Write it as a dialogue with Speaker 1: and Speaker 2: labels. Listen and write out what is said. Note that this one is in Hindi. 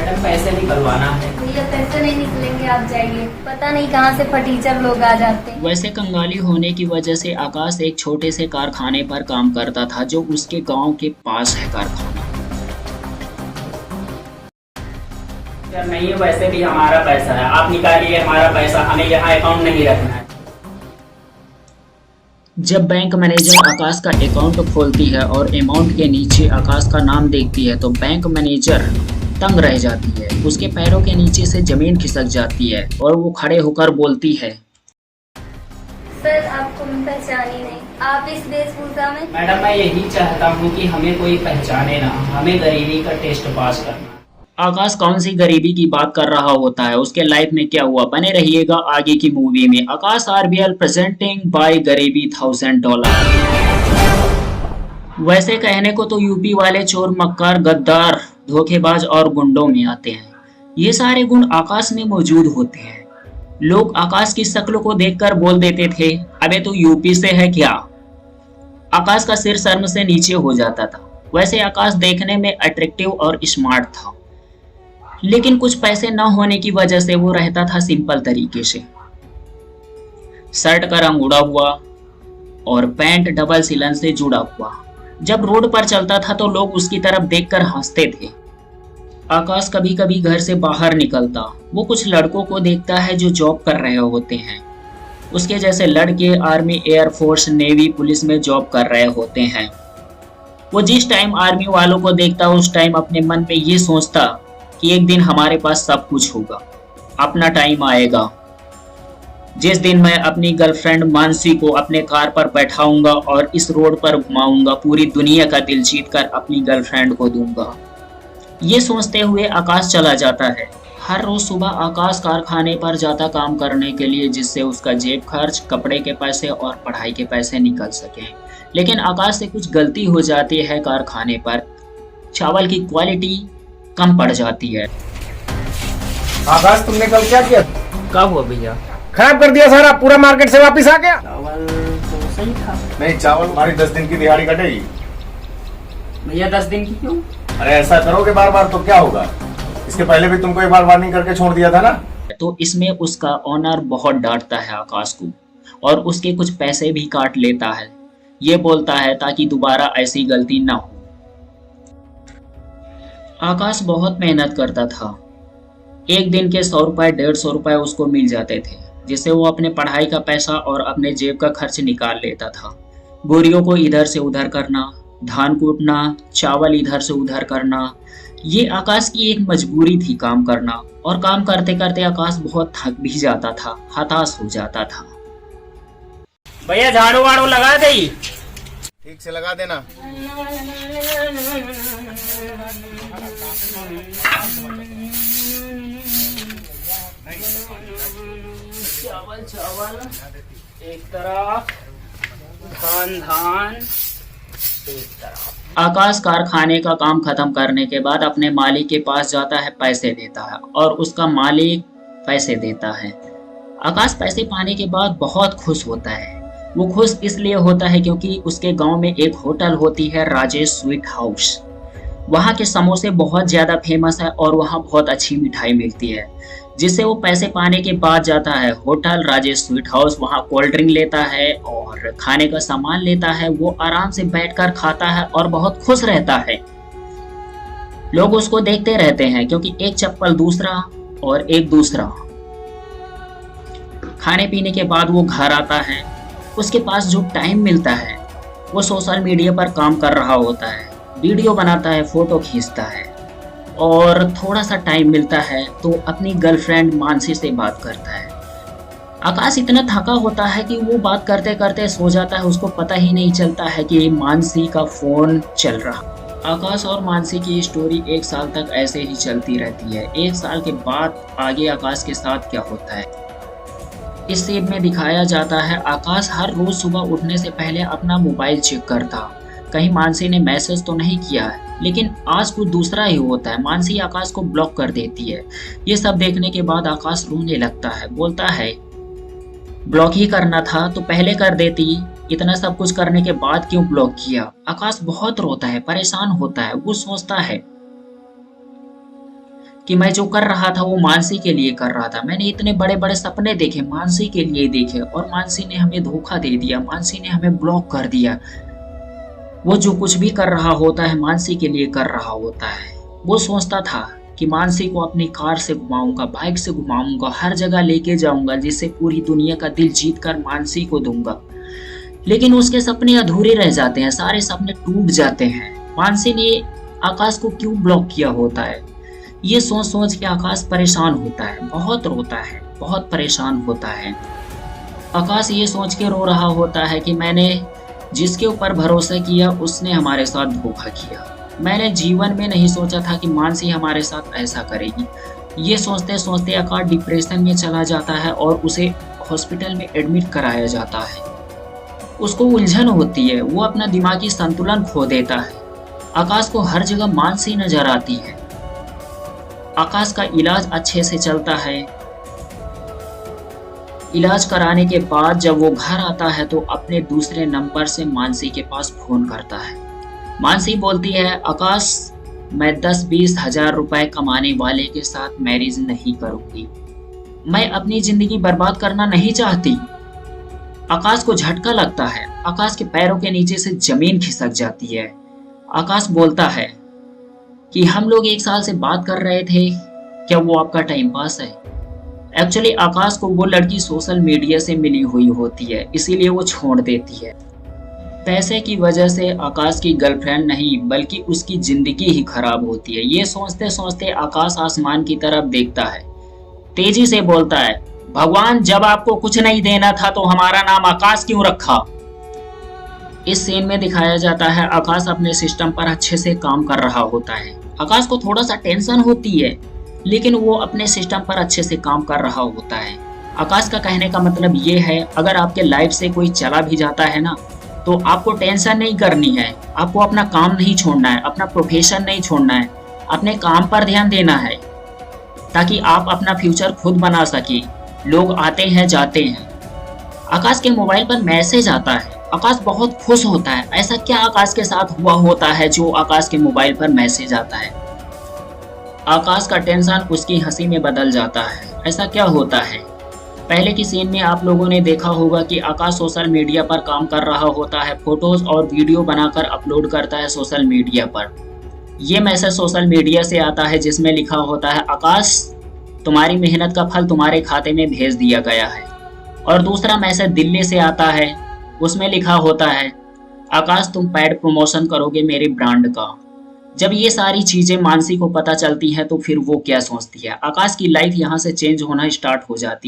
Speaker 1: मैडम पैसे निकलवाना है।
Speaker 2: भैया पैसे नहीं निकलेंगे, आप जाइए। पता नहीं कहाँ से फटीचर लोग आ जाते हैं।
Speaker 3: वैसे कंगाली होने की वजह से आकाश एक छोटे से कारखाने पर काम करता था जो उसके गांव के पास है कारखाना।
Speaker 1: यार नहीं है, वैसे भी हमारा पैसा है, आप निकालिए हमारा पैसा, हमें यहाँ अकाउंट नहीं रखना है।
Speaker 3: जब बैंक मैनेजर आकाश का अकाउंट खोलती है और अमाउंट के नीचे आकाश का नाम देखती है तो बैंक मैनेजर तंग रह जाती है। उसके पैरों के नीचे से जमीन खिसक जाती है और वो खड़े होकर बोलती है,
Speaker 2: सर आपको मैं पहचानी नहीं, आप इस वेशभूषा में।
Speaker 1: मैडम मैं यही चाहता हूँ कि हमें कोई पहचाने ना, हमें गरीबी का टेस्ट पास करना।
Speaker 3: आकाश कौन सी गरीबी की बात कर रहा होता है, उसके लाइफ में क्या हुआ, बने रहिएगा आगे की मूवी में। आकाश आरबीएल प्रेजेंटिंग बाय गरीबी $1000। वैसे कहने को तो यूपी वाले चोर, मक्कार, गद्दार, धोखेबाज और गुंडों में आते हैं। ये सारे गुण आकाश में मौजूद होते हैं। लोग आकाश की शक्ल को देखकर बोल देते थे, अबे तू यूपी से है क्या। आकाश का सिर शर्म से नीचे हो जाता था। वैसे आकाश देखने में अट्रैक्टिव और स्मार्ट था, लेकिन कुछ पैसे न होने की वजह से वो रहता था सिंपल तरीके से। शर्ट का रंग उड़ा हुआ और पैंट डबल सिलन से जुड़ा हुआ। जब रोड पर चलता था तो लोग उसकी तरफ देखकर हंसते थे। आकाश कभी कभी घर से बाहर निकलता, वो कुछ लड़कों को देखता है जो जॉब कर रहे होते हैं। उसके जैसे लड़के आर्मी, एयरफोर्स, नेवी, पुलिस में जॉब कर रहे होते हैं। वो जिस टाइम आर्मी वालों को देखता उस टाइम अपने मन में ये सोचता कि एक दिन हमारे पास सब कुछ होगा, अपना टाइम आएगा जिस दिन मैं अपनी गर्लफ्रेंड मानसी को अपने कार पर बैठाऊंगा और इस रोड पर घुमाऊंगा, पूरी दुनिया का दिल जीतकर अपनी गर्लफ्रेंड को दूंगा। ये सोचते हुए आकाश चला जाता है। हर रोज सुबह आकाश कारखाने पर जाता काम करने के लिए, जिससे उसका जेब खर्च, कपड़े के पैसे और पढ़ाई के पैसे निकल सके। लेकिन आकाश से कुछ गलती हो जाती है। कारखाने पर चावल की क्वालिटी कम पड़ जाती है।
Speaker 4: आकाश तुमने कल क्या किया?
Speaker 1: क्या हुआ भैया?
Speaker 4: खराब कर दिया सारा, पूरा मार्केट से वापस आ गया।
Speaker 1: चावल तो सही था
Speaker 4: नहीं, चावल हमारी 10 दिन की दिहाड़ी कटेगी।
Speaker 1: भैया। 10 दिन की क्यों?
Speaker 4: अरे ऐसा करोगे बार बार तो क्या होगा? इसके पहले भी तुमको एक बार वार्निंग करके छोड़ दिया था ना।
Speaker 3: तो इसमें उसका ओनर बहुत डांटता है आकाश को और उसके कुछ पैसे भी काट लेता है। ये बोलता है ताकि दोबारा ऐसी गलती ना हो। आकाश बहुत मेहनत करता था। एक दिन के 100 रुपए, 150 रुपए उसको मिल जाते थे, जिससे वो अपने पढ़ाई का पैसा और अपने जेब का खर्च निकाल लेता था। बोरियों को इधर से उधर करना, धान कूटना, चावल इधर से उधर करना, ये आकाश की एक मजबूरी थी काम करना। और काम करते करते आकाश बहुत थक भी जाता था, हताश हो जाता था।
Speaker 1: भैया झाड़ू वाड़ू लगा दे।
Speaker 4: ठीक से लगा देना।
Speaker 1: चावल चावल एक तरफ, धान धान एक तरफ।
Speaker 3: आकाश कारखाने का काम खत्म करने के बाद अपने मालिक के पास जाता है, पैसे देता है और उसका मालिक पैसे देता है। आकाश पैसे पाने के बाद बहुत खुश होता है। वो खुश इसलिए होता है क्योंकि उसके गांव में एक होटल होती है, राजेश स्वीट हाउस। वहाँ के समोसे बहुत ज़्यादा फेमस है और वहाँ बहुत अच्छी मिठाई मिलती है, जिससे वो पैसे पाने के बाद जाता है होटल राजेश स्वीट हाउस। वहाँ कोल्ड ड्रिंक लेता है और खाने का सामान लेता है। वो आराम से बैठकर खाता है और बहुत खुश रहता है। लोग उसको देखते रहते हैं क्योंकि एक चप्पल दूसरा और एक दूसरा। खाने पीने के बाद वो घर आता है। उसके पास जो टाइम मिलता है वो सोशल मीडिया पर काम कर रहा होता है, वीडियो बनाता है, फोटो खींचता है और थोड़ा सा टाइम मिलता है तो अपनी गर्लफ्रेंड मानसी से बात करता है। आकाश इतना थका होता है कि वो बात करते करते सो जाता है। उसको पता ही नहीं चलता है कि मानसी का फोन चल रहा। आकाश और मानसी की स्टोरी 1 साल तक ऐसे ही चलती रहती है। 1 साल के बाद आगे आकाश के साथ क्या होता है इस सीन में दिखाया जाता है। आकाश हर रोज सुबह उठने से पहले अपना मोबाइल चेक करता, कहीं मानसी ने मैसेज तो नहीं किया है। लेकिन आज कुछ दूसरा ही होता है। मानसी आकाश को ब्लॉक कर देती है। ये सब देखने के बाद आकाश रोने लगता है, बोलता है ब्लॉक ही करना था तो पहले कर देती, इतना सब कुछ करने के बाद क्यों ब्लॉक किया। आकाश बहुत रोता है, परेशान होता है। वो सोचता है कि मैं जो कर रहा था वो मानसी के लिए कर रहा था। मैंने इतने बड़े बड़े सपने देखे, मानसी के लिए देखे, और मानसी ने हमें धोखा दे दिया, मानसी ने हमें ब्लॉक कर दिया। वो जो कुछ भी कर रहा होता है मानसी के लिए कर रहा होता है। वो सोचता था कि मानसी को अपनी कार से घुमाऊंगा, बाइक से घुमाऊंगा, हर जगह लेके जाऊंगा, जिससे पूरी दुनिया का दिल जीत कर मानसी को दूंगा। लेकिन उसके सपने अधूरे रह जाते हैं, सारे सपने टूट जाते हैं। मानसी ने आकाश को क्यों ब्लॉक किया होता है, ये सोच सोच के आकाश परेशान होता है, बहुत रोता है, बहुत परेशान होता है। आकाश ये सोच के रो रहा होता है कि मैंने जिसके ऊपर भरोसा किया उसने हमारे साथ धोखा किया। मैंने जीवन में नहीं सोचा था कि मानसी हमारे साथ ऐसा करेगी। ये सोचते सोचते आकाश डिप्रेशन में चला जाता है और उसे हॉस्पिटल में एडमिट कराया जाता है। उसको उलझन होती है, वो अपना दिमागी संतुलन खो देता है। आकाश को हर जगह मानसी नजर आती है। आकाश का इलाज अच्छे से चलता है। इलाज कराने के बाद जब वो घर आता है तो अपने दूसरे नंबर से मानसी के पास फोन करता है। मानसी बोलती है, आकाश मैं 10-20 हजार रुपए कमाने वाले के साथ मैरिज नहीं करूंगी, मैं अपनी जिंदगी बर्बाद करना नहीं चाहती। आकाश को झटका लगता है, आकाश के पैरों के नीचे से जमीन खिसक जाती है। आकाश बोलता है कि हम लोग 1 साल से बात कर रहे थे, क्या वो आपका टाइम पास है? एक्चुअली आकाश को वो लड़की सोशल मीडिया से मिली हुई होती है, इसीलिए वो छोड़ देती है। पैसे की वजह से आकाश की गर्लफ्रेंड नहीं बल्कि उसकी जिंदगी ही खराब होती है। ये सोचते सोचते आकाश आसमान की तरफ देखता है, तेजी से बोलता है, भगवान जब आपको कुछ नहीं देना था तो हमारा नाम आकाश क्यों रखा? इस सीन में दिखाया जाता है आकाश अपने सिस्टम पर अच्छे से काम कर रहा होता है। आकाश को थोड़ा सा टेंशन होती है लेकिन वो अपने सिस्टम पर अच्छे से काम कर रहा होता है। आकाश का कहने का मतलब ये है, अगर आपके लाइफ से कोई चला भी जाता है ना तो आपको टेंशन नहीं करनी है, आपको अपना काम नहीं छोड़ना है, अपना प्रोफेशन नहीं छोड़ना है, अपने काम पर ध्यान देना है ताकि आप अपना फ्यूचर खुद बना सके। लोग आते हैं जाते हैं। आकाश के मोबाइल पर मैसेज आता है, आकाश बहुत खुश होता है। ऐसा क्या आकाश के साथ हुआ होता है जो आकाश के मोबाइल पर मैसेज आता है? आकाश का टेंशन उसकी हंसी में बदल जाता है। ऐसा क्या होता है? पहले की सीन में आप लोगों ने देखा होगा कि आकाश सोशल मीडिया पर काम कर रहा होता है, फोटोज और वीडियो बनाकर अपलोड करता है सोशल मीडिया पर। ये मैसेज सोशल मीडिया से आता है जिसमें लिखा होता है, आकाश तुम्हारी मेहनत का फल तुम्हारे खाते में भेज दिया गया है। और दूसरा मैसेज दिल्ली से आता है, उसमें लिखा होता है, आकाश तुम पेड प्रमोशन करोगे मेरे ब्रांड का। जब ये सारी चीजें मानसी को पता चलती हैं तो फिर वो क्या सोचती है? आकाश की लाइफ यहाँ से चेंज होना स्टार्ट हो जाती है।